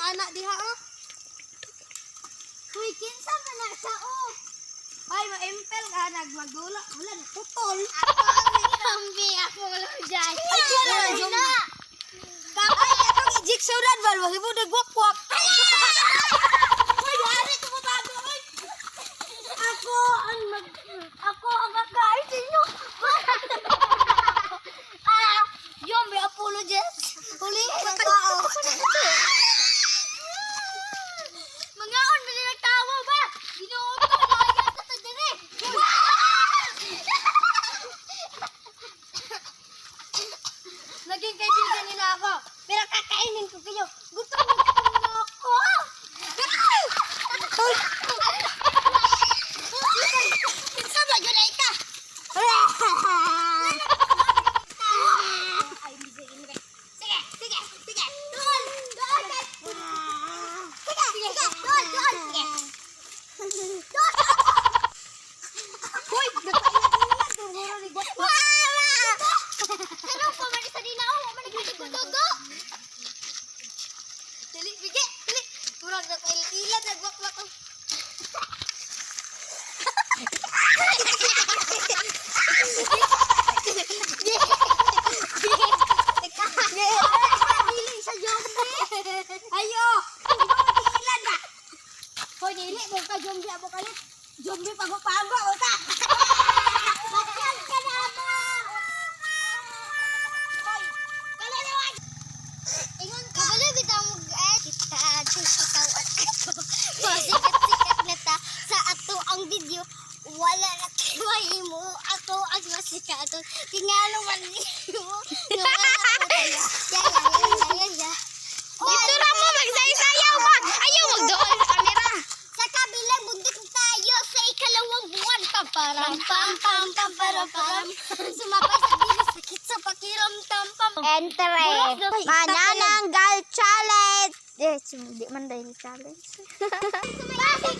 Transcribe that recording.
anak diha oh. Uy, kinsa man na siya oh. Ay, ma-impel ka nagmagula. Wala na putol. Ako lang dyan. Ay, na. Ay, atong ijiksuran bal wag mo nagwakwak. Ay, ari ko bago oy. Ako ang kakain sa inyo. Yung may apologies. Huli ka tao. Mangaon mo nila tawa ba? Ginoon ko laya sa tadere. Naging kaibigan nila ako. Pero kakainin ko kayo. Gutom na ako. Sama yun na ita. Sige. Doon. Hoy, kurang na kailan nagwakwak. Ayo, ilan ba? Hoy, dili mo ka zombie apocalypse. Zombie pago-pago uta. Bakyan ka na mo. Hoy, kalalawan. Ingon ka. Kabalo bitaw mo kita ikaw at ako. Sikat-sikat na ta sa ato ang video. Wala na kiway mo. Ako ang masikato. Tingalo man mo. Dito ra mo magsayaw ba? Ayaw magdoon sa camera. Sa kabilang bundok tayo sa ikalawang buwan. Pam. Sumapay sa bilis, sakit sa pakiramdam. Entre. Manananggal challenge. Di man dahil challenge. Bakit